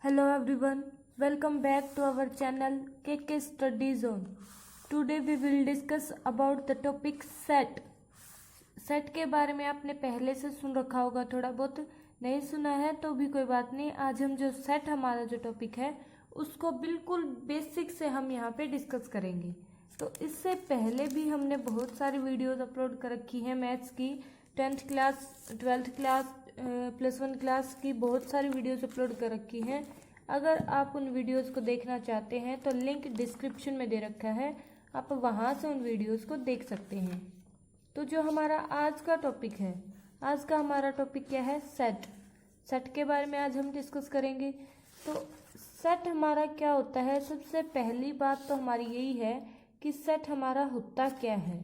Hello everyone, welcome back to our channel KK Study Zone. Today we will discuss about the topic set. Set के बारे में आपने पहले से सुन रखा होगा, थोड़ा बहुत नहीं सुना है तो भी कोई बात नहीं। आज हम जो सेट हमारा जो टॉपिक है उसको बिल्कुल बेसिक से हम यहाँ पे डिस्कस करेंगे। तो इससे पहले भी हमने बहुत सारी वीडियोस अपलोड कर रखी हैं मैथ्स की, 10th class 12th class +1 class की बहुत सारी वीडियोस अपलोड कर रखी हैं। अगर आप उन वीडियोस को देखना चाहते हैं तो लिंक डिस्क्रिप्शन में दे रखा है, आप वहाँ से उन वीडियोस को देख सकते हैं। तो जो हमारा आज का टॉपिक है, आज का हमारा टॉपिक क्या है? सेट। सेट के बारे में आज हम डिस्कस करेंगे। तो सेट हमारा क्या होता है? सबसे पहली बात तो हमारी यही है कि सेट हमारा होता क्या है।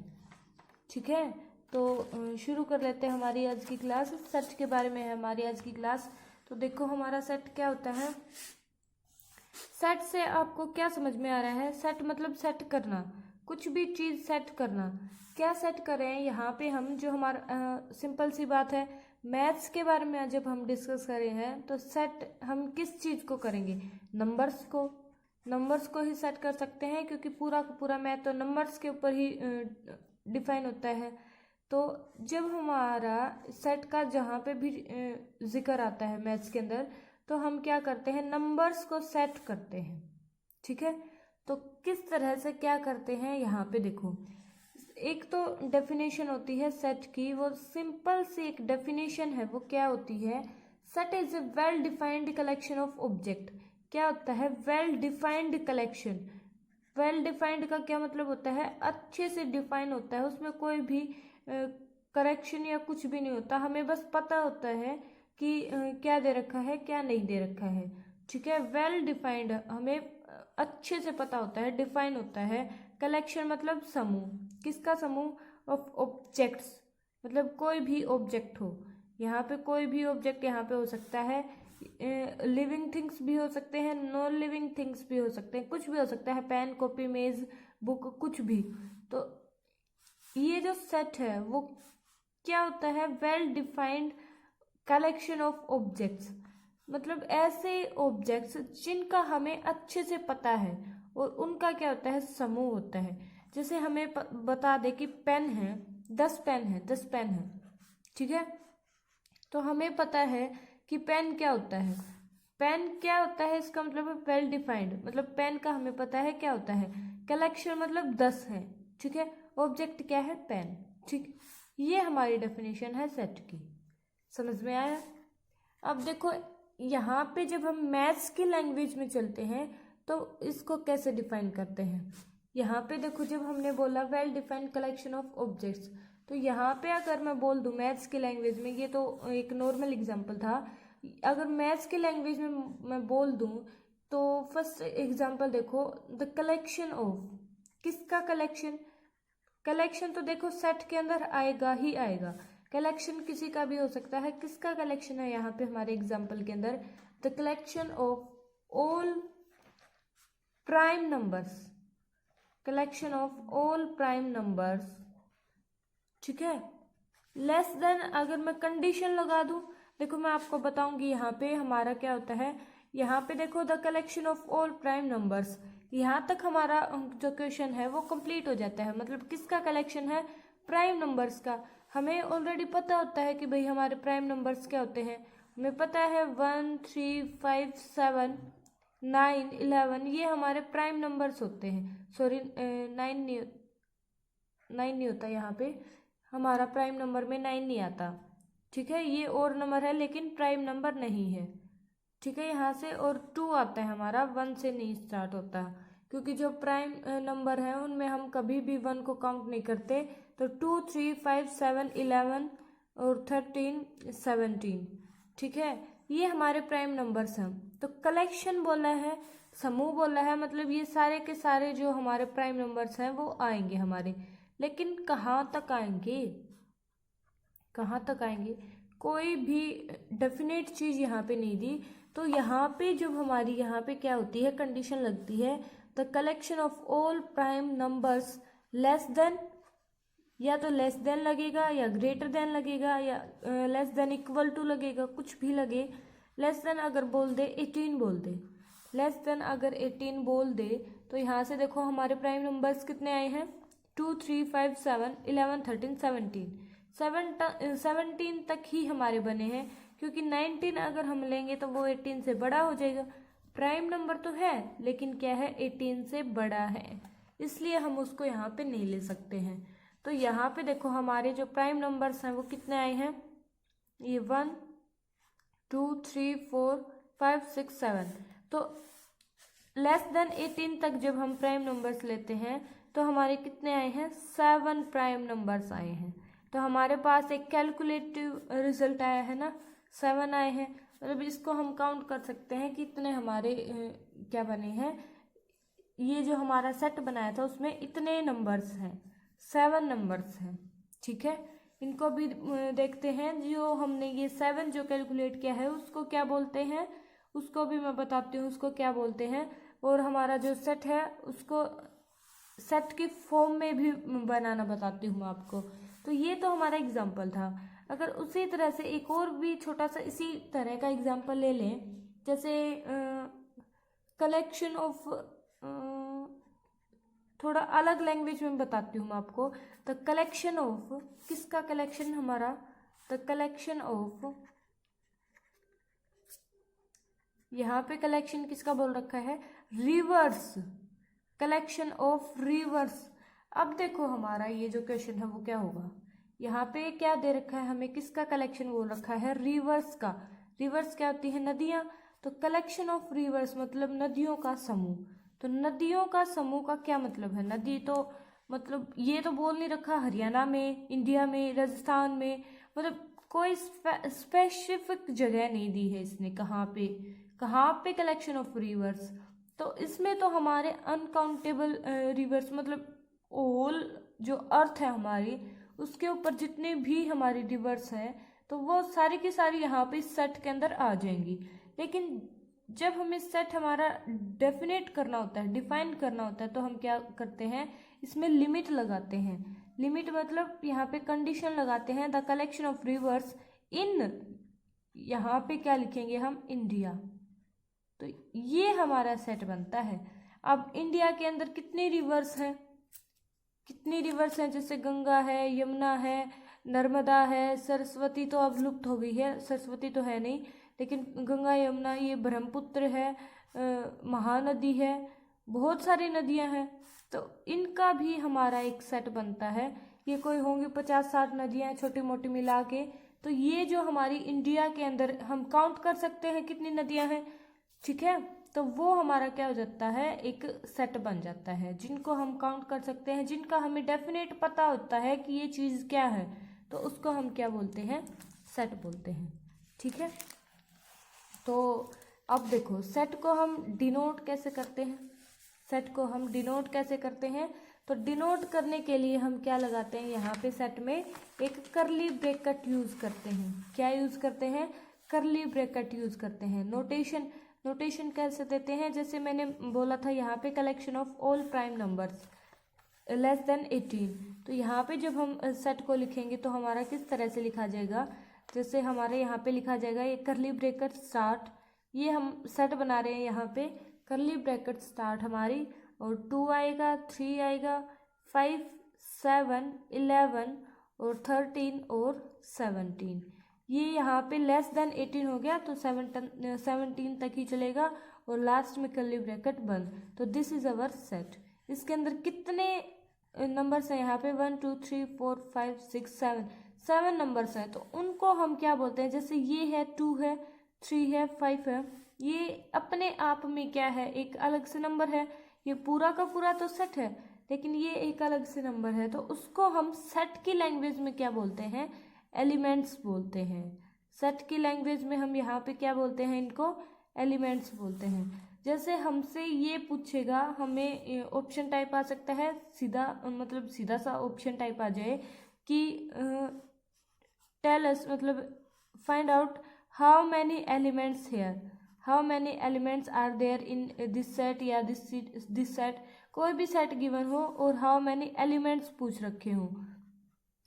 ठीक है, तो शुरू कर लेते हैं हमारी आज की क्लास। सेट के बारे में है हमारी आज की क्लास। तो देखो हमारा सेट क्या होता है। सेट से आपको क्या समझ में आ रहा है? सेट मतलब सेट करना, कुछ भी चीज़ सेट करना। क्या सेट करें यहाँ पे हम? जो हमारा सिंपल सी बात है, मैथ्स के बारे में जब हम डिस्कस कर रहे हैं तो सेट हम किस चीज़ को करेंगे? नंबर्स को ही सेट कर सकते हैं, क्योंकि पूरा का पूरा मैथ तो नंबर्स के ऊपर ही डिफाइन होता है। तो जब हमारा सेट का जहाँ पे भी जिक्र आता है मैथ्स के अंदर, तो हम क्या करते हैं? नंबर्स को सेट करते हैं। ठीक है, तो किस तरह से क्या करते हैं यहाँ पे देखो। एक तो डेफिनेशन होती है सेट की, वो सिंपल सी एक डेफिनेशन है। वो क्या होती है? Set is a well defined collection of object. क्या होता है? Well defined collection. Well defined का क्या मतलब होता है? अच्छे से डिफाइन होता है, उसमें कोई भी करेक्शन या कुछ भी नहीं होता। हमें बस पता होता है कि क्या दे रखा है, क्या नहीं दे रखा है। ठीक है, वेल डिफाइंड हमें अच्छे से पता होता है, डिफाइन होता है। कलेक्शन मतलब समूह। किसका समूह? ऑफ ऑब्जेक्ट्स, मतलब कोई भी ऑब्जेक्ट हो। यहाँ पे कोई भी ऑब्जेक्ट यहाँ पे हो सकता है। लिविंग थिंग्स भी हो सकते हैं, नॉन लिविंग थिंग्स भी हो सकते हैं, कुछ भी हो सकता है। पेन, कॉपी, मेज, बुक, कुछ भी। तो ये जो सेट है वो क्या होता है? Well defined collection of objects, मतलब ऐसे ऑब्जेक्ट्स जिनका हमें अच्छे से पता है और उनका क्या होता है? समूह होता है। जैसे हमें बता दे कि पेन है, 10 पेन है, 10 पेन है। ठीक है, तो हमें पता है कि पेन क्या होता है। पेन क्या होता है इसका मतलब वेल डिफाइंड, मतलब पेन का हमें पता है क्या होता है। कलेक्शन मतलब 10 है। ठीक है, ऑब्जेक्ट क्या है? पेन। ठीक, ये हमारी डेफिनेशन है सेट की। समझ में आया? अब देखो यहाँ पे जब हम मैथ्स की लैंग्वेज में चलते हैं तो इसको कैसे डिफाइन करते हैं। यहाँ पे देखो, जब हमने बोला well defined collection of objects, तो यहाँ पे अगर मैं बोल दूँ मैथ्स की लैंग्वेज में, ये तो एक नॉर्मल एग्जांपल था। अगर मैथ्स की लैंग्वेज में मैं बोल दूँ तो फर्स्ट एग्जांपल देखो, द कलेक्शन ऑफ, किसका कलेक्शन? कलेक्शन तो देखो सेट के अंदर आएगा ही आएगा। कलेक्शन किसी का भी हो सकता है। किसका कलेक्शन है यहाँ पे हमारे एग्जाम्पल के अंदर? The collection of all prime numbers. Collection of all prime numbers. ठीक है, लेस देन, अगर मैं कंडीशन लगा दूं, देखो मैं आपको बताऊंगी यहाँ पे हमारा क्या होता है। यहाँ पे देखो the collection of all prime numbers, यहाँ तक हमारा जो क्वेश्चन है वो कंप्लीट हो जाता है। मतलब किसका कलेक्शन है? प्राइम नंबर्स का। हमें ऑलरेडी पता होता है कि भाई हमारे प्राइम नंबर्स क्या होते हैं। हमें पता है 1, 3, 5, 7, 9, 11, ये हमारे प्राइम नंबर्स होते हैं। सॉरी, 9 नहीं होता यहाँ पे, हमारा प्राइम नंबर में 9 नहीं आता। ठीक है, ये और नंबर है लेकिन प्राइम नंबर नहीं है। ठीक है, यहाँ से और 2 आता है हमारा, 1 से नहीं स्टार्ट होता, क्योंकि जो प्राइम नंबर है उनमें हम कभी भी 1 को काउंट नहीं करते। तो 2, 3, 5, 7, 11 और 13, 17। ठीक है, ये हमारे प्राइम नंबर्स हैं। तो कलेक्शन बोला है, समूह बोला है, मतलब ये सारे के सारे जो हमारे प्राइम नंबर्स हैं वो आएंगे हमारे। लेकिन कहाँ तक आएंगे? कहाँ तक आएंगे? कोई भी डेफिनेट चीज़ यहाँ पे नहीं दी। तो यहाँ पे जब हमारी यहाँ पे क्या होती है? कंडीशन लगती है, the collection of all prime numbers less than, या तो लेस देन लगेगा या ग्रेटर देन लगेगा या लेस देन इक्वल टू लगेगा, कुछ भी लगे, लेस देन अगर बोल दे 18 बोल दे, लेस देन अगर 18 बोल दे तो यहाँ से देखो हमारे प्राइम नंबर्स कितने आए हैं, 2 3 5 7 11 13 17 17 तक ही हमारे बने हैं, क्योंकि 19 अगर हम लेंगे तो वो 18 से बड़ा हो जाएगा। प्राइम नंबर तो है लेकिन क्या है, 18 से बड़ा है, इसलिए हम उसको यहाँ पे नहीं ले सकते हैं। तो यहाँ पे देखो हमारे जो प्राइम नंबर्स हैं वो कितने आए हैं, ये 1 2 3 4 5 6 7। तो लेस देन 18 तक जब हम प्राइम नंबर्स लेते हैं तो हमारे कितने आए हैं, 7 प्राइम नंबर्स आए हैं। तो हमारे पास एक कैलकुलेटिव रिजल्ट आया है ना, 7 आए हैं। मतलब इसको हम काउंट कर सकते हैं कि इतने हमारे क्या बने हैं, ये जो हमारा सेट बनाया था उसमें इतने नंबर्स हैं, 7 नंबर्स हैं। ठीक है, इनको भी देखते हैं। जो हमने ये 7 जो कैलकुलेट किया है उसको क्या बोलते हैं, उसको भी मैं बताती हूँ उसको क्या बोलते हैं। और हमारा जो सेट है उसको सेट की फॉर्म में भी बनाना बताती हूँ मैं आपको। तो ये तो हमारा एग्जाम्पल था। अगर उसी तरह से एक और भी छोटा सा इसी तरह का एग्जाम्पल ले लें, जैसे कलेक्शन ऑफ, थोड़ा अलग लैंग्वेज में बताती हूँ मैं आपको। द कलेक्शन ऑफ, किसका कलेक्शन, हमारा द कलेक्शन ऑफ, यहाँ पे कलेक्शन किसका बोल रखा है, रिवर्स, कलेक्शन ऑफ रिवर्स। अब देखो हमारा ये जो क्वेश्चन है वो क्या होगा, यहाँ पे क्या दे रखा है हमें, किसका कलेक्शन बोल रखा है, रिवर्स का। रिवर्स क्या होती है, नदियाँ। तो कलेक्शन ऑफ रिवर्स मतलब नदियों का समूह। तो नदियों का समूह का क्या मतलब है, नदी तो मतलब ये तो बोल नहीं रखा हरियाणा में, इंडिया में, राजस्थान में, मतलब कोई स्पेसिफिक जगह नहीं दी है इसने, कहाँ पे कलेक्शन ऑफ रिवर्स। तो इसमें तो हमारे अनकाउंटेबल रिवर्स, मतलब ऑल जो अर्थ है हमारी उसके ऊपर जितने भी हमारी रिवर्स हैं तो वो सारी की सारी यहाँ पे इस सेट के अंदर आ जाएंगी। लेकिन जब हमें सेट हमारा डेफिनेट करना होता है, डिफाइन करना होता है, तो हम क्या करते हैं, इसमें लिमिट लगाते हैं। लिमिट मतलब यहाँ पे कंडीशन लगाते हैं, द कलेक्शन ऑफ रिवर्स इन, यहाँ पे क्या लिखेंगे हम, इंडिया। तो ये हमारा सेट बनता है। अब इंडिया के अंदर कितनी रिवर्स हैं, कितनी रिवर्स हैं, जैसे गंगा है, यमुना है, नर्मदा है, सरस्वती तो अब लुप्त हो गई है, सरस्वती तो है नहीं, लेकिन गंगा यमुना, ये ब्रह्मपुत्र है, महानदी है, बहुत सारी नदियां हैं। तो इनका भी हमारा एक सेट बनता है। ये कोई होंगी 50-60 नदियां छोटी मोटी मिला के। तो ये जो हमारी इंडिया के अंदर हम काउंट कर सकते हैं कितनी नदियां हैं, ठीक है। तो वो हमारा क्या हो जाता है, एक सेट बन जाता है, जिनको हम काउंट कर सकते हैं, जिनका हमें डेफिनेट पता होता है कि ये चीज़ क्या है, तो उसको हम क्या बोलते हैं, सेट बोलते हैं। ठीक है, तो अब देखो सेट को हम डिनोट कैसे करते हैं, सेट को हम डिनोट कैसे करते हैं। तो डिनोट करने के लिए हम क्या लगाते हैं, यहाँ पे सेट में एक करली ब्रैकेट यूज़ करते हैं। क्या यूज़ करते हैं, करली ब्रैकेट यूज़ करते हैं। नोटेशन कैसे देते हैं, जैसे मैंने बोला था यहाँ पे collection of all prime numbers less than 18। तो यहाँ पे जब हम सेट को लिखेंगे तो हमारा किस तरह से लिखा जाएगा, जैसे हमारे यहाँ पे लिखा जाएगा ये करली ब्रैकेट स्टार्ट, ये हम सेट बना रहे हैं, यहाँ पे करली ब्रैकेट स्टार्ट हमारी, और 2 आएगा, 3 आएगा, 5 7 11 और 13 और 17। ये यहाँ पे लेस देन 18 हो गया तो 17 तक ही चलेगा, और लास्ट में करली ब्रैकेट बंद। तो दिस इज अवर सेट। इसके अंदर कितने नंबर्स हैं, यहाँ पे 1 2 3 4 5 6 7 नंबर्स हैं। तो उनको हम क्या बोलते हैं, जैसे ये है 2 है, 3 है, 5 है, ये अपने आप में क्या है, एक अलग से नंबर है। ये पूरा का पूरा तो सेट है, लेकिन ये एक अलग से नंबर है, तो उसको हम सेट की लैंग्वेज में क्या बोलते हैं, एलिमेंट्स बोलते हैं। सेट की लैंग्वेज में हम यहाँ पे क्या बोलते हैं, इनको एलिमेंट्स बोलते हैं। जैसे हमसे ये पूछेगा, हमें ऑप्शन टाइप आ सकता है, सीधा मतलब सीधा सा ऑप्शन टाइप आ जाए कि टेल अस, मतलब find out how many elements here, how many elements are there in this set या दिस सेट, कोई भी सेट गिवन हो और हाउ मैनी एलिमेंट्स पूछ रखे हो,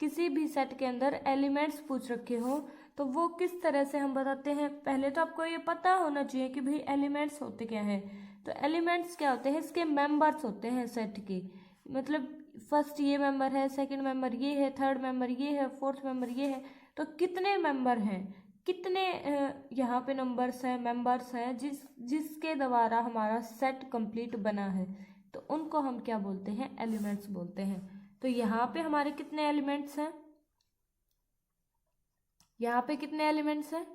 किसी भी सेट के अंदर एलिमेंट्स पूछ रखे हो, तो वो किस तरह से हम बताते हैं, पहले तो आपको ये पता होना चाहिए कि भाई एलिमेंट्स होते क्या हैं। तो एलिमेंट्स क्या होते हैं, इसके मेंबर्स होते हैं सेट के, मतलब फर्स्ट ये मेंबर है, सेकंड मेंबर ये है, थर्ड मेंबर ये है, फोर्थ मेंबर ये है। तो कितने मेंबर हैं, कितने यहाँ पे नंबर्स हैं, मेंबर्स हैं जिसके द्वारा हमारा सेट कंप्लीट बना है, तो उनको हम क्या बोलते हैं, एलिमेंट्स बोलते हैं। तो यहाँ पे हमारे कितने एलिमेंट्स हैं, यहाँ पे कितने एलिमेंट्स हैं,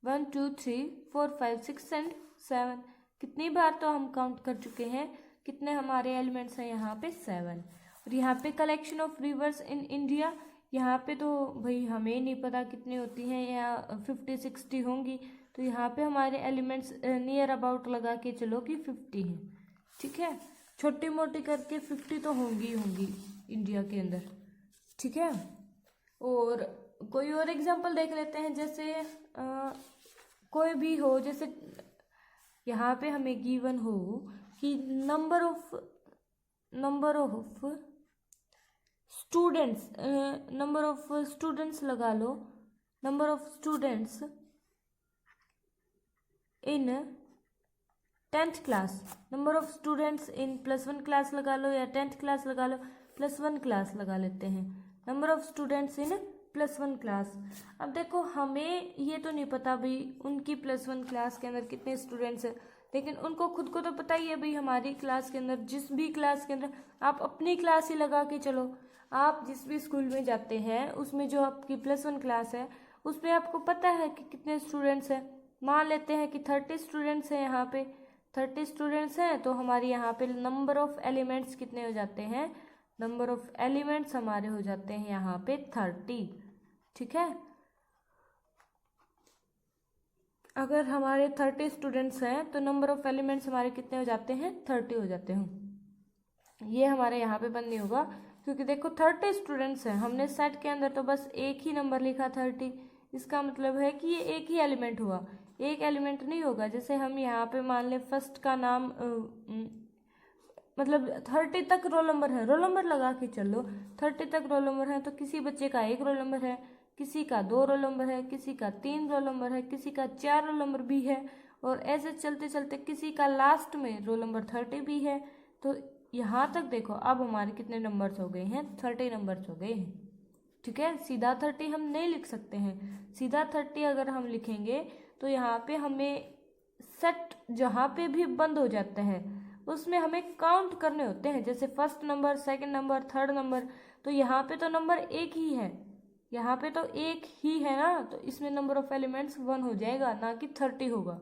1 2 3 4 5 6 एंड 7। कितनी बार तो हम काउंट कर चुके हैं, कितने हमारे एलिमेंट्स हैं यहाँ पे 7। और यहाँ पे collection of reverse in India, यहाँ पे तो भाई हमें नहीं पता कितनी होती हैं, या 50-60 होंगी। तो यहाँ पे हमारे एलिमेंट्स नियर अबाउट लगा के चलो कि 50 हैं, ठीक है, छोटी मोटी करके 50 तो होंगी ही होंगी इंडिया के अंदर, ठीक है। और कोई और एग्जांपल देख लेते हैं, जैसे कोई भी हो, जैसे यहाँ पे हमें गिवन हो कि number of students, number of students लगा लो, number of students in 10th class, number of students in +1 class लगा लो, या 10th क्लास लगा लो, +1 क्लास लगा लेते हैं, number of students in +1 class. अब देखो हमें ये तो नहीं पता भाई उनकी +1 क्लास के अंदर कितने स्टूडेंट्स हैं, लेकिन उनको खुद को तो पता ही है भाई हमारी क्लास के अंदर, जिस भी क्लास के अंदर, आप अपनी क्लास ही लगा के चलो, आप जिस भी स्कूल में जाते हैं उसमें जो आपकी +1 क्लास है उसमें आपको पता है कि कितने स्टूडेंट्स हैं। मान लेते हैं कि 30 स्टूडेंट्स हैं, यहाँ पे 30 स्टूडेंट्स हैं, तो हमारे यहाँ पे नंबर ऑफ एलिमेंट्स कितने हो जाते हैं, नंबर ऑफ एलिमेंट्स हमारे हो जाते हैं यहाँ पे 30, ठीक है। अगर हमारे 30 स्टूडेंट्स हैं तो नंबर ऑफ एलिमेंट्स हमारे कितने हो जाते हैं, 30 हो जाते हैं। ये हमारे यहाँ पे बंद नहीं होगा, क्योंकि देखो 30 स्टूडेंट्स हैं, हमने सेट के अंदर तो बस एक ही नंबर लिखा 30, इसका मतलब है कि ये एक ही एलिमेंट हुआ, एक एलिमेंट नहीं होगा। जैसे हम यहाँ पे मान लें फर्स्ट का नाम मतलब 30 तक रोल नंबर है, रोल नंबर लगा के चलो, 30 तक रोल नंबर है, तो किसी बच्चे का 1 रोल नंबर है, किसी का 2 रोल नंबर है, किसी का 3 रोल नंबर है, किसी का 4 रोल नंबर भी है, और ऐसे चलते चलते किसी का लास्ट में रोल नंबर 30 भी है। तो यहाँ तक देखो अब हमारे कितने नंबर्स हो गए हैं, 30 नंबर्स हो गए हैं, ठीक है। सीधा 30 हम नहीं लिख सकते हैं, सीधा 30 अगर हम लिखेंगे तो यहाँ पे हमें सेट जहाँ पे भी बंद हो जाता है उसमें हमें काउंट करने होते हैं, जैसे first number, second number, third number. तो यहाँ पे तो नंबर एक ही है, यहाँ पे तो एक ही है ना, तो इसमें नंबर ऑफ एलिमेंट्स 1 हो जाएगा, ना कि 30 होगा,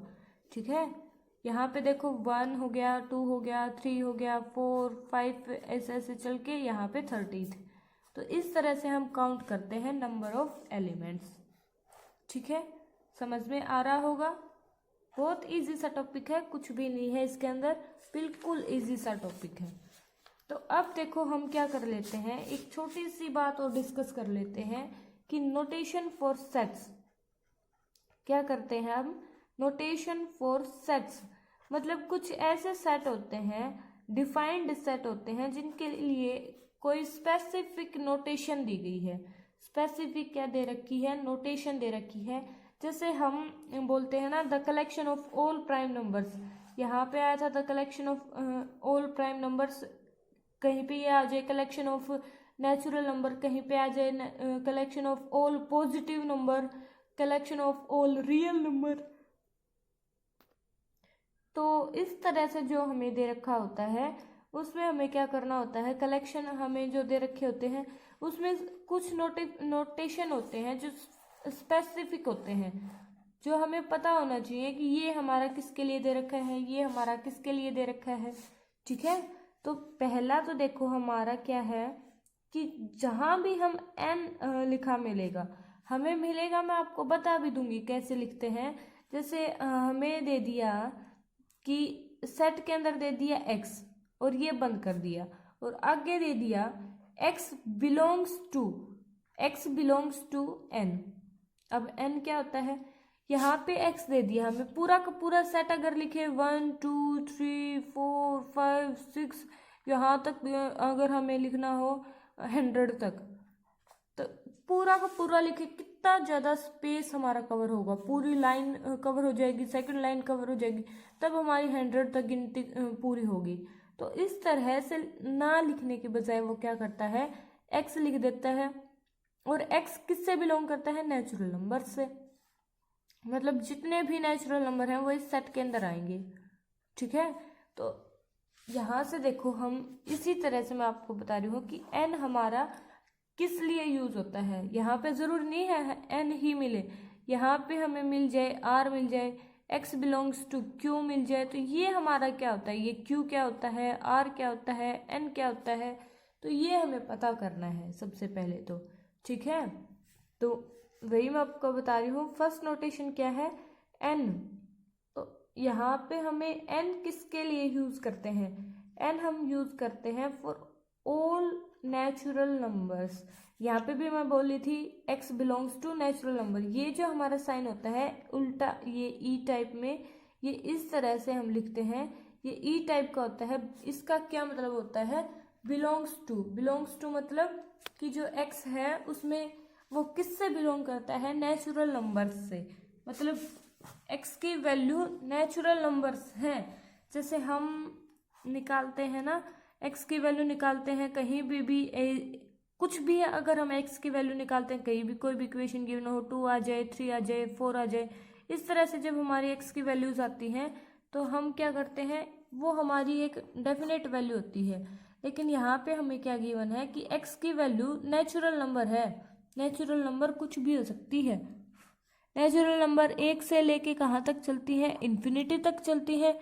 ठीक है। यहाँ पे देखो 1 हो गया, 2 हो गया, 3 हो गया, 4 5 ऐसे ऐसे चल के यहाँ पे 30 थे। तो इस तरह से हम काउंट करते हैं नंबर ऑफ एलिमेंट्स, ठीक है। समझ में आ रहा होगा, बहुत इजी सा टॉपिक है, कुछ भी नहीं है इसके अंदर, बिल्कुल इजी सा टॉपिक है। तो अब देखो हम क्या कर लेते हैं, एक छोटी सी बात और डिस्कस कर लेते हैं कि नोटेशन फॉर सेट्स। क्या करते हैं हम, नोटेशन फॉर सेट्स, मतलब कुछ ऐसे सेट होते हैं, डिफाइंड सेट होते हैं, जिनके लिए कोई स्पेसिफिक नोटेशन दी गई है। स्पेसिफिक क्या दे रखी है, नोटेशन दे रखी है। जैसे हम बोलते हैं ना, the collection of all prime numbers, यहाँ पे आया था the collection of all prime numbers, कहीं पे ये आ जाए कलेक्शन ऑफ नेचुरल नंबर, कहीं पे आ जाए collection of all positive number, collection of all real number. तो इस तरह से जो हमें दे रखा होता है उसमें हमें क्या करना होता है, कलेक्शन हमें जो दे रखे होते हैं उसमें कुछ नोटेशन होते हैं जो स्पेसिफिक होते हैं, जो हमें पता होना चाहिए कि ये हमारा किसके लिए दे रखा है, ये हमारा किसके लिए दे रखा है, ठीक है। तो पहला तो देखो हमारा क्या है कि जहाँ भी हम n लिखा मिलेगा, हमें मिलेगा, मैं आपको बता भी दूंगी कैसे लिखते हैं। जैसे हमें दे दिया कि सेट के अंदर दे दिया x और ये बंद कर दिया, और आगे दे दिया x बिलोंग्स टू n। अब n क्या होता है, यहाँ पे x दे दिया, हमें पूरा का पूरा सेट अगर लिखे 1 2 3 4 5 6 यहाँ तक अगर हमें लिखना हो 100 तक, तो पूरा का पूरा लिखे, कितना ज़्यादा स्पेस हमारा कवर होगा, पूरी लाइन कवर हो जाएगी, सेकंड लाइन कवर हो जाएगी, तब हमारी 100 तक गिनती पूरी होगी। तो इस तरह से ना लिखने के बजाय वो क्या करता है, एक्स लिख देता है। और एक्स किससे बिलोंग करता है, नेचुरल नंबर से। मतलब जितने भी नेचुरल नंबर हैं वो इस सेट के अंदर आएंगे, ठीक है। तो यहाँ से देखो, हम इसी तरह से मैं आपको बता रही हूँ कि एन हमारा किस लिए यूज होता है। यहाँ पे जरूर नहीं है एन ही मिले, यहाँ पे हमें मिल जाए आर मिल जाए, एक्स बिलोंग्स टू क्यू मिल जाए, तो ये हमारा क्या होता है, ये क्यू क्या होता है, आर क्या होता है, एन क्या होता है, तो ये हमें पता करना है सबसे पहले तो, ठीक है। तो वही मैं आपको बता रही हूँ। फर्स्ट नोटेशन क्या है, एन। तो यहाँ पे हमें एन किसके लिए यूज करते हैं, एन हम यूज करते हैं फॉर ऑल नेचुरल नंबर्स। यहाँ पे भी मैं बोली थी x belongs to natural number. ये जो हमारा साइन होता है उल्टा, ये ई टाइप में, ये इस तरह से हम लिखते हैं, ये ई टाइप का होता है। इसका क्या मतलब होता है, बिलोंग्स टू। बिलोंग्स टू मतलब कि जो x है उसमें वो किससे बिलोंग करता है, नेचुरल नंबर्स से। मतलब x की वैल्यू नेचुरल नंबर्स हैं। जैसे हम निकालते हैं ना, x की वैल्यू निकालते हैं कहीं भी कुछ भी है, अगर हम x की वैल्यू निकालते हैं कहीं भी, कोई भी इक्वेशन गिवन हो, 2 आ जाए, 3 आ जाए, 4 आ जाए, इस तरह से जब हमारी x की वैल्यूज आती हैं तो हम क्या करते हैं, वो हमारी एक डेफिनेट वैल्यू होती है। लेकिन यहाँ पे हमें क्या गिवन है कि x की वैल्यू नेचुरल नंबर है। नेचुरल नंबर कुछ भी हो सकती है। नेचुरल नंबर 1 से लेके कहाँ तक चलती है, इन्फिनिटी तक चलती है।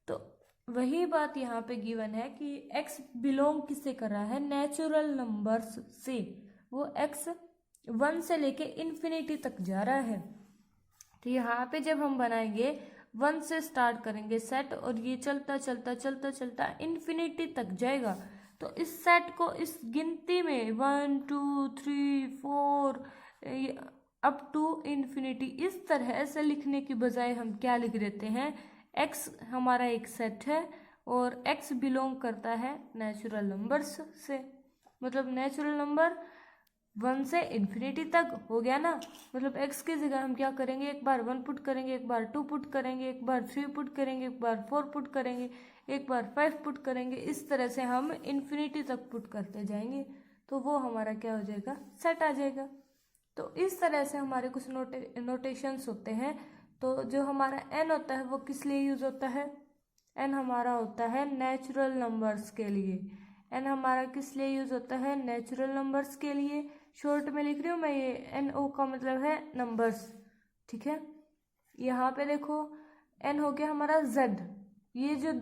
तो वही बात यहाँ पे गिवन है कि x बिलोंग किससे कर रहा है, नेचुरल नंबर्स से। वो x 1 से लेके इन्फिनिटी तक जा रहा है। तो यहाँ पे जब हम बनाएंगे 1 से स्टार्ट करेंगे सेट, और ये चलता चलता चलता चलता इन्फिनिटी तक जाएगा। तो इस सेट को इस गिनती में 1 2 3 4 अप टू इन्फिनिटी इस तरह से लिखने की बजाय हम क्या लिख देते हैं, x हमारा एक सेट है और x बिलोंग करता है नेचुरल नंबर्स से। मतलब नेचुरल नंबर 1 से इन्फिनिटी तक हो गया ना। मतलब x की जगह हम क्या करेंगे, एक बार 1 पुट करेंगे, एक बार 2 पुट करेंगे, एक बार 3 पुट करेंगे, एक बार 4 पुट करेंगे, एक बार 5 पुट करेंगे। इस तरह से हम इन्फिनिटी तक पुट करते जाएंगे, तो वो हमारा क्या हो जाएगा, सेट आ जाएगा। तो इस तरह से हमारे कुछ नोटेशंस होते हैं। तो जो हमारा n होता है वो किस लिए यूज होता है, n हमारा होता है नेचुरल नंबर्स के लिए। n हमारा किस लिए यूज होता है, नेचुरल नंबर्स के लिए। शॉर्ट में लिख रही हूँ मैं, ये NO का मतलब है नंबर्स, ठीक है। यहाँ पे देखो n हो गया हमारा z। ये जो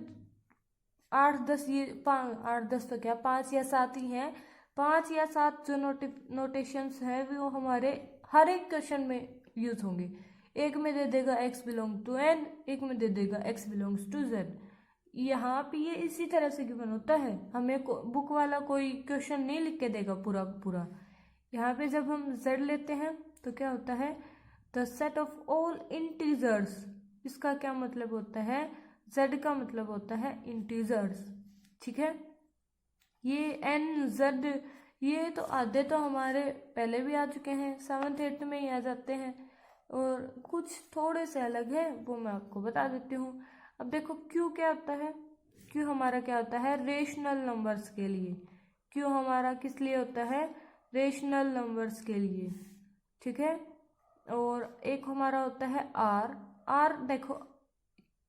8 10, ये 8 10 तो क्या 5 या 7 ही हैं। 5 या 7 जो नोटेशंस हैं वो हमारे हर एक क्वेश्चन में यूज होंगे। एक में दे देगा x बिलोंग टू n, एक में दे देगा x बिलोंग्स टू z। यहाँ पे ये इसी तरह से गिवन होता है, हमें बुक वाला कोई क्वेश्चन नहीं लिख के देगा पूरा पूरा। यहाँ पे जब हम z लेते हैं तो क्या होता है, the set of all integers. इसका क्या मतलब होता है, z का मतलब होता है इंटीजर्स, ठीक है। ये n z ये तो आधे तो हमारे पहले भी आ चुके हैं, 7th 8th में ही आ जाते हैं, और कुछ थोड़े से अलग है वो मैं आपको बता देती हूँ। अब देखो q क्या होता है, q हमारा क्या होता है, रेशनल नंबर्स के लिए। q हमारा किस लिए होता है, रेशनल नंबर्स के लिए, ठीक है। और एक हमारा होता है r देखो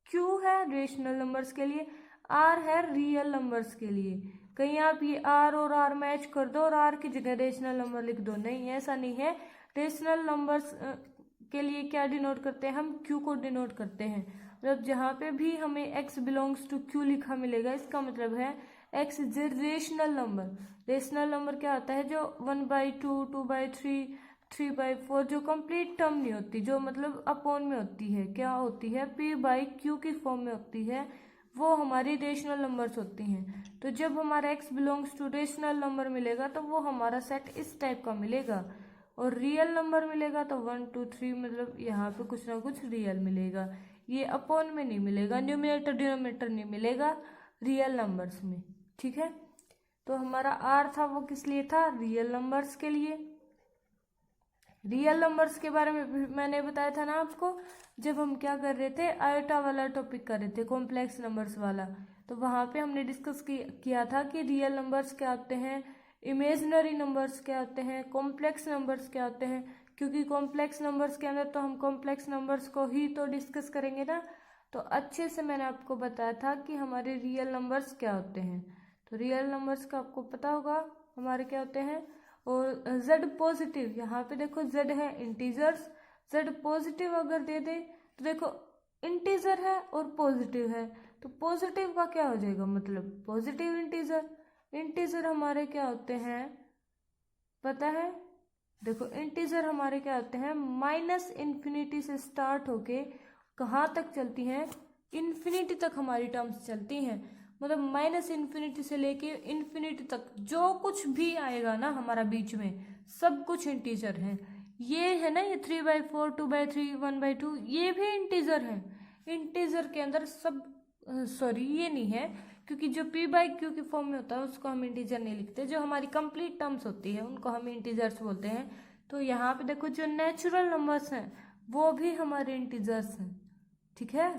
q है रेशनल नंबर्स के लिए, r है रियल नंबर्स के लिए। कहीं आप ये r और r मैच कर दो और r की जगह रेशनल नंबर लिख दो, नहीं ऐसा नहीं है। रेशनल नंबर्स के लिए क्या डिनोट करते हैं, हम q को डिनोट करते हैं। मतलब जहाँ पे भी हमें x बिलोंग्स टू q लिखा मिलेगा, इसका मतलब है x is a rational number. Rational number क्या होता है, जो 1/2 2/3 3/4 जो कंप्लीट टर्म नहीं होती, जो मतलब अपॉन में होती है, क्या होती है, p/q की फॉर्म में होती है, वो हमारी रेशनल नंबर्स होती हैं। तो जब हमारा x belongs to rational number मिलेगा तो वो हमारा सेट इस टाइप का मिलेगा। और रियल नंबर मिलेगा तो 1 2 3, मतलब यहाँ पे कुछ ना कुछ रियल मिलेगा। ये अपॉन में नहीं मिलेगा, न्यूमरेटर डिनोमिनेटर नहीं मिलेगा रियल नंबर्स में, ठीक है। तो हमारा r था वो किस लिए था, रियल नंबर्स के लिए। रियल नंबर्स के बारे में भी मैंने बताया था ना आपको, जब हम क्या कर रहे थे, आयोटा वाला टॉपिक कर रहे थे, कॉम्प्लेक्स नंबर्स वाला। तो वहाँ पे हमने डिस्कस किया था कि रियल नंबर्स क्या होते हैं, इमेजिनरी नंबर्स क्या होते हैं, कॉम्प्लेक्स नंबर्स क्या होते हैं। क्योंकि कॉम्प्लेक्स नंबर्स के अंदर तो हम कॉम्प्लेक्स नंबर्स को ही तो डिस्कस करेंगे ना। तो अच्छे से मैंने आपको बताया था कि हमारे रियल नंबर्स क्या होते हैं। तो रियल नंबर्स का आपको पता होगा हमारे क्या होते हैं। और z पॉजिटिव, यहाँ पे देखो z है इंटीजर्स, z पॉजिटिव अगर दे दे तो देखो इंटीजर है और पॉजिटिव है, तो पॉजिटिव का क्या हो जाएगा, मतलब पॉजिटिव इंटीजर। इंटीजर हमारे क्या होते हैं पता है, देखो इंटीजर हमारे क्या होते हैं, माइनस इन्फिनिटी से स्टार्ट होके कहाँ तक चलती हैं, इन्फिनिटी तक हमारी टर्म्स चलती हैं। मतलब माइनस इन्फिनिटी से लेके इन्फिनिटी तक जो कुछ भी आएगा ना हमारा बीच में, सब कुछ इंटीजर है। ये है ना, ये 3/4, 2/3, 1/2, ये भी इंटीजर है। इंटीजर के अंदर सब, सॉरी ये नहीं है, क्योंकि जो p/q की फॉर्म में होता है उसको हम इंटीजर नहीं लिखते, जो हमारी कंप्लीट टर्म्स होती है उनको हम इंटीजर्स बोलते हैं। तो यहाँ पे देखो जो नेचुरल नंबर्स हैं वो भी हमारे इंटीजर्स हैं, ठीक है।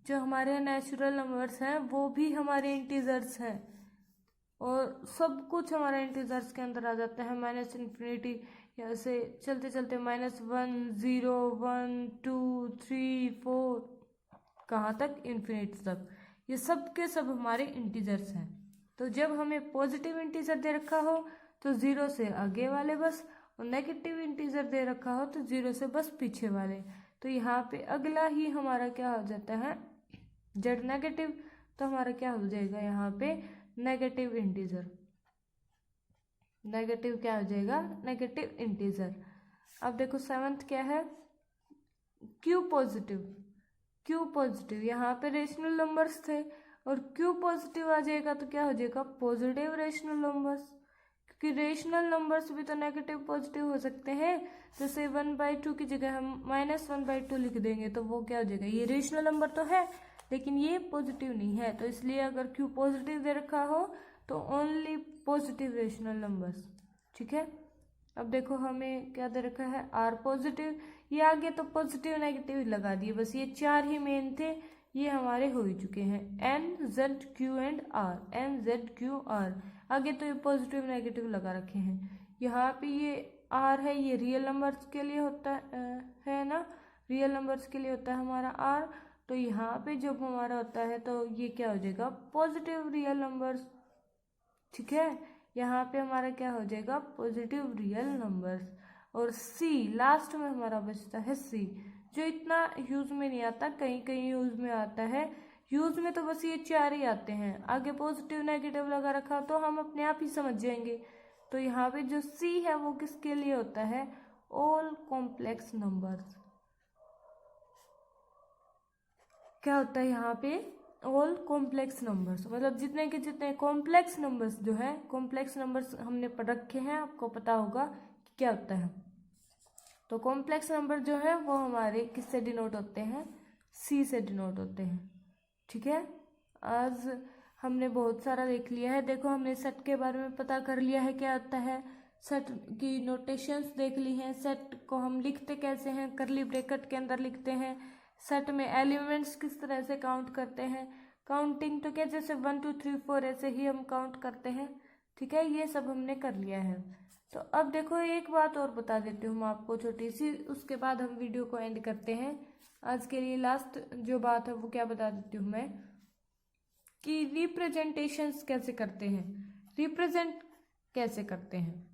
जो हमारे नेचुरल नंबर्स हैं वो भी हमारे इंटीजर्स हैं, और सब कुछ हमारे इंटीजर्स के अंदर आ जाता है। माइनस इन्फिनिटी ऐसे चलते चलते -1, 0, 1, 2, 3, 4, कहाँ तक, इन्फिनिटी तक, ये सब के सब हमारे इंटीजर्स हैं। तो जब हमें पॉजिटिव इंटीजर दे रखा हो तो 0 से आगे वाले बस, और नेगेटिव इंटीजर दे रखा हो तो 0 से बस पीछे वाले। तो यहाँ पे अगला ही हमारा क्या हो जाता है, जेड नेगेटिव, तो हमारा क्या हो जाएगा यहाँ पे, नेगेटिव इंटीजर। नेगेटिव क्या हो जाएगा, नेगेटिव इंटीजर। अब देखो 7th क्या है, क्यू पॉजिटिव। क्यू पॉजिटिव, यहाँ पे रेशनल नंबर्स थे और क्यू पॉजिटिव आ जाएगा तो क्या हो जाएगा, पॉजिटिव रेशनल नंबर्स। क्योंकि रेशनल नंबर्स भी तो नेगेटिव पॉजिटिव हो सकते हैं। जैसे 1/2 की जगह हम -1/2 लिख देंगे तो वो क्या हो जाएगा, ये रेशनल नंबर तो है लेकिन ये पॉजिटिव नहीं है। तो इसलिए अगर क्यू पॉजिटिव दे रखा हो तो ओनली पॉजिटिव रेशनल नंबर्स, ठीक है। अब देखो हमें क्या दे रखा है, आर पॉजिटिव। ये आगे तो पॉजिटिव नेगेटिव लगा दिए, बस ये 4 ही मेन थे, ये हमारे हो ही चुके हैं। N Z Q and R, N Z Q R, आगे तो ये पॉजिटिव नेगेटिव लगा रखे हैं। यहाँ पे ये आर है, ये रियल नंबर्स के लिए होता है ना, रियल नंबर्स के लिए होता है हमारा आर। तो यहाँ पे जब हमारा होता है तो ये क्या हो जाएगा, पॉजिटिव रियल नंबर्स, ठीक है। यहाँ पे हमारा क्या हो जाएगा, पॉजिटिव रियल नंबर्स। और सी लास्ट में हमारा बचता है सी, जो इतना यूज में नहीं आता, कहीं कहीं यूज में आता है। यूज में तो बस ये 4 ही आते हैं, आगे पॉजिटिव नेगेटिव लगा रखा तो हम अपने आप ही समझ जाएंगे। तो यहाँ पे जो सी है वो किसके लिए होता है, ऑल कॉम्प्लेक्स नंबर्स। क्या होता है यहाँ पे, ऑल कॉम्प्लेक्स नंबर्स, मतलब जितने के जितने कॉम्प्लेक्स नंबर्स जो है, कॉम्प्लेक्स नंबर्स हमने पढ़ रखे हैं, आपको पता होगा कि क्या होता है। तो कॉम्प्लेक्स नंबर जो है वो हमारे किससे डिनोट होते हैं, सी से डिनोट होते हैं, ठीक है। आज हमने बहुत सारा देख लिया है, देखो हमने सेट के बारे में पता कर लिया है क्या होता है, सेट की नोटेशंस देख ली हैं, सेट को हम लिखते कैसे हैं, करली ब्रैकेट के अंदर लिखते हैं, सेट में एलिमेंट्स किस तरह से काउंट करते हैं, काउंटिंग तो क्या जैसे 1 2 3 4 ऐसे ही हम काउंट करते हैं, ठीक है। ये सब हमने कर लिया है। तो अब देखो एक बात और बता देती हूँ मैं आपको छोटी सी, उसके बाद हम वीडियो को एंड करते हैं। आज के लिए लास्ट जो बात है वो क्या बता देती हूँ मैं, कि रिप्रेजेंटेशंस कैसे करते हैं, रिप्रेजेंट कैसे करते हैं,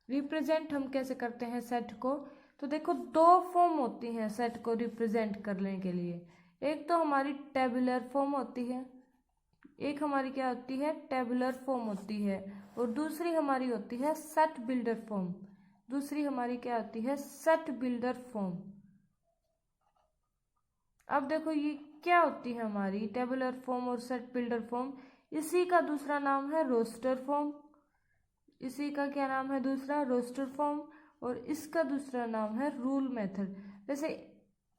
रिप्रेजेंट हम कैसे करते हैं सेट को। तो देखो 2 फॉर्म होती हैं सेट को रिप्रेजेंट करने के लिए, एक तो हमारी टेबुलर फॉर्म होती है, एक हमारी क्या होती है, टेबुलर फॉर्म होती है, और दूसरी हमारी होती है सेट बिल्डर फॉर्म। दूसरी हमारी क्या होती है, सेट बिल्डर फॉर्म। अब देखो ये क्या होती है हमारी टेबुलर फॉर्म और सेट बिल्डर फॉर्म, इसी का दूसरा नाम है रोस्टर फॉर्म। इसी का क्या नाम है दूसरा, रोस्टर फॉर्म, और इसका दूसरा नाम है रूल मेथड। वैसे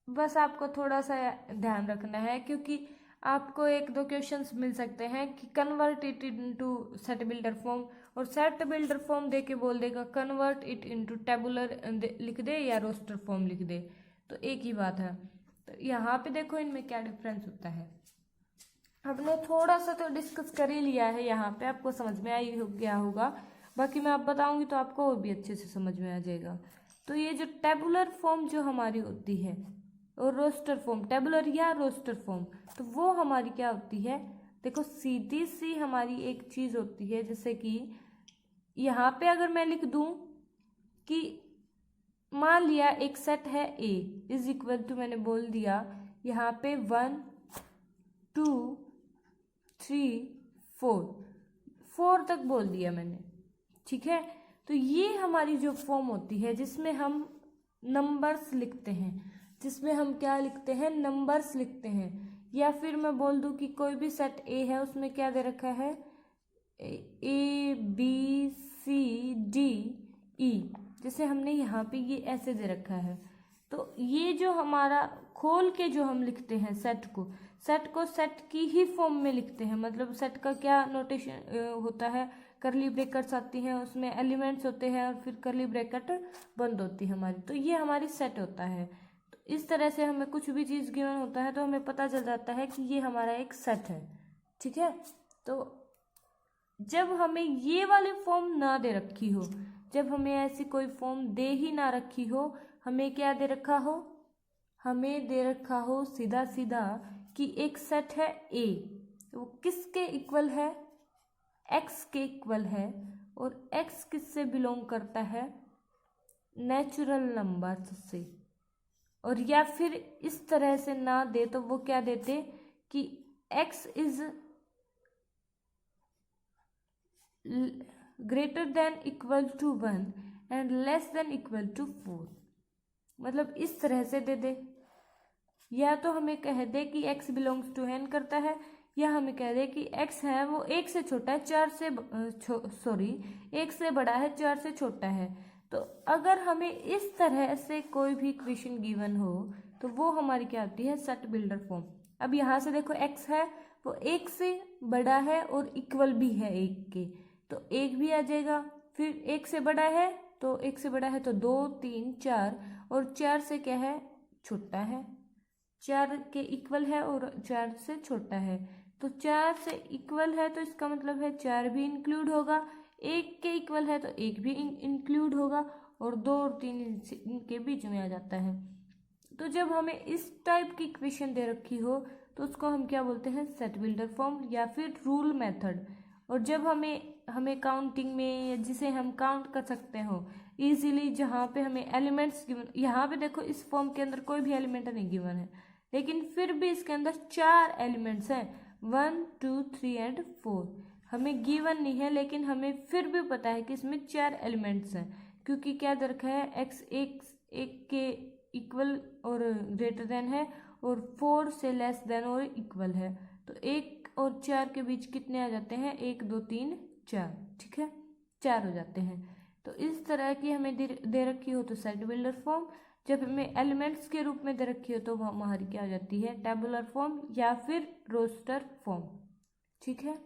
बस आपको थोड़ा सा ध्यान रखना है, क्योंकि आपको 1 2 क्वेश्चंस मिल सकते हैं कि convert it into set builder form और सेट बिल्डर फॉर्म दे के बोल देगा कन्वर्ट इट इनटू टेबुलर लिख दे या रोस्टर फॉर्म लिख दे, तो एक ही बात है। तो यहाँ पे देखो इनमें क्या डिफरेंस होता है। हमने थोड़ा सा तो डिस्कस कर ही लिया है, यहाँ पे आपको समझ में गया होगा, बाकी मैं आप बताऊंगी तो आपको और भी अच्छे से समझ में आ जाएगा। तो ये जो टेबुलर फॉर्म जो हमारी होती है और रोस्टर फॉर्म, टेबुलर या रोस्टर फॉर्म, तो वो हमारी क्या होती है, देखो सीधी सी हमारी एक चीज़ होती है, जैसे कि यहाँ पे अगर मैं लिख दूँ कि मान लिया एक सेट है ए इज इक्वल टू, मैंने बोल दिया यहाँ पे 1 2 3 4 तक बोल दिया मैंने, ठीक है। तो ये हमारी जो फॉर्म होती है जिसमें हम नंबर्स लिखते हैं, जिसमें हम क्या लिखते हैं, नंबर्स लिखते हैं। या फिर मैं बोल दूं कि कोई भी सेट ए है, उसमें क्या दे रखा है, A B C D E, जैसे हमने यहाँ पे ये ऐसे दे रखा है। तो ये जो हमारा खोल के जो हम लिखते हैं सेट को सेट की ही फॉर्म में लिखते हैं। मतलब सेट का क्या नोटेशन होता है, करली ब्रैकेट्स आती हैं, उसमें एलिमेंट्स होते हैं और फिर करली ब्रैकेट बंद होती है हमारी, तो ये हमारी सेट होता है। तो इस तरह से हमें कुछ भी चीज़ गिवन होता है तो हमें पता चल जाता है कि ये हमारा एक सेट है, ठीक है। तो जब हमें ये वाली फॉर्म ना दे रखी हो, जब हमें ऐसी कोई फॉर्म दे ही ना रखी हो, हमें क्या दे रखा हो, हमें दे रखा हो सीधा सीधा कि एक सेट है ए, वो किसके इक्वल है, एक्स के इक्वल है, और एक्स किससे बिलोंग करता है, नेचुरल नंबर से। और या फिर इस तरह से ना दे तो वो क्या देते कि x is greater than equal to 1 and less than equal to 4, मतलब इस तरह से दे दे। या तो हमें कह दे कि x बिलोंग्स टू n करता है, या हमें कह दे कि x है वो 1 से छोटा है, 4 से 1 से बड़ा है, 4 से छोटा है। तो अगर हमें इस तरह से कोई भी इक्वेशन गिवन हो तो वो हमारी क्या होती है, सेट बिल्डर फॉर्म। अब यहाँ से देखो x है वो 1 से बड़ा है और इक्वल भी है 1 के, तो 1 भी आ जाएगा। फिर 1 से बड़ा है तो 1 से बड़ा है तो 2 3 4, और 4 से क्या है, छोटा है, 4 के इक्वल है और 4 से छोटा है। तो 4 से इक्वल है तो इसका मतलब है 4 भी इंक्लूड होगा, 1 के इक्वल है तो 1 भी इंक्लूड होगा, और 2 और 3 इनके बीच में आ जाता है। तो जब हमें इस टाइप की इक्वेशन दे रखी हो तो उसको हम क्या बोलते हैं, सेट बिल्डर फॉर्म या फिर रूल मेथड। और जब हमें काउंटिंग में, जिसे हम काउंट कर सकते हो इजीली, जहाँ पे हमें एलिमेंट्स गिवन, यहाँ पे देखो इस फॉर्म के अंदर कोई भी एलिमेंट नहीं गिवन है, लेकिन फिर भी इसके अंदर 4 एलिमेंट्स हैं, 1 2 3 एंड 4। हमें गिवन नहीं है लेकिन हमें फिर भी पता है कि इसमें 4 एलिमेंट्स हैं, क्योंकि क्या दे रखा है, एक्स एक के इक्वल और ग्रेटर देन है, और 4 से लेस देन और इक्वल है। तो 1 और 4 के बीच कितने आ जाते हैं, 1 2 3 4, ठीक है, 4 हो जाते हैं। तो इस तरह की हमें दे रखी हो तो सेट बिल्डर फॉर्म, जब हमें एलिमेंट्स के रूप में दे रखी हो तो वो हमारी क्या हो जाती है, टेबुलर फॉर्म या फिर रोस्टर फॉर्म, ठीक है।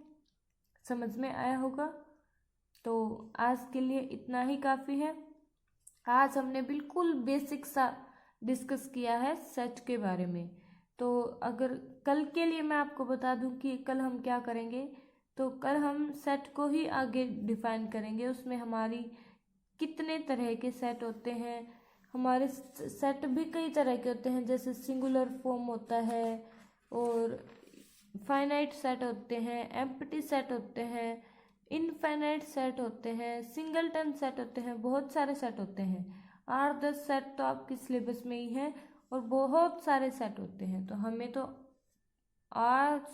समझ में आया होगा। तो आज के लिए इतना ही काफ़ी है। आज हमने बिल्कुल बेसिक सा डिस्कस किया है सेट के बारे में। तो अगर कल के लिए मैं आपको बता दूं कि कल हम क्या करेंगे, तो कल हम सेट को ही आगे डिफाइन करेंगे। उसमें हमारी कितने तरह के सेट होते हैं, हमारे सेट भी कई तरह के होते हैं, जैसे सिंगुलर फॉर्म होता है, और फाइनाइट सेट होते हैं, एम्प्टी सेट होते हैं, इनफाइनाइट सेट होते हैं, सिंगलटन सेट होते हैं, बहुत सारे सेट होते हैं। 8-10 सेट तो आपके सिलेबस में ही हैं, और बहुत सारे सेट होते हैं। तो हमें तो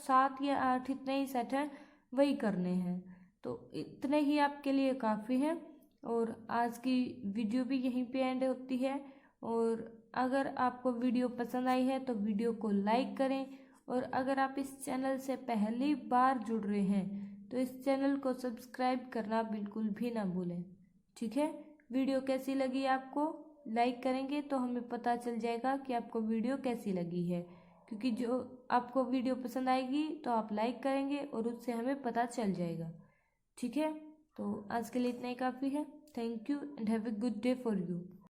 7 या 8 इतने ही सेट हैं वही करने हैं। तो इतने ही आपके लिए काफ़ी है। और आज की वीडियो भी यहीं पे एंड होती है। और अगर आपको वीडियो पसंद आई है तो वीडियो को लाइक करें, और अगर आप इस चैनल से पहली बार जुड़ रहे हैं तो इस चैनल को सब्सक्राइब करना बिल्कुल भी ना भूलें, ठीक है। वीडियो कैसी लगी आपको, लाइक करेंगे तो हमें पता चल जाएगा कि आपको वीडियो कैसी लगी है, क्योंकि जो आपको वीडियो पसंद आएगी तो आप लाइक करेंगे और उससे हमें पता चल जाएगा, ठीक है। तो आज के लिए इतना ही काफ़ी है। Thank you and have a good day for you.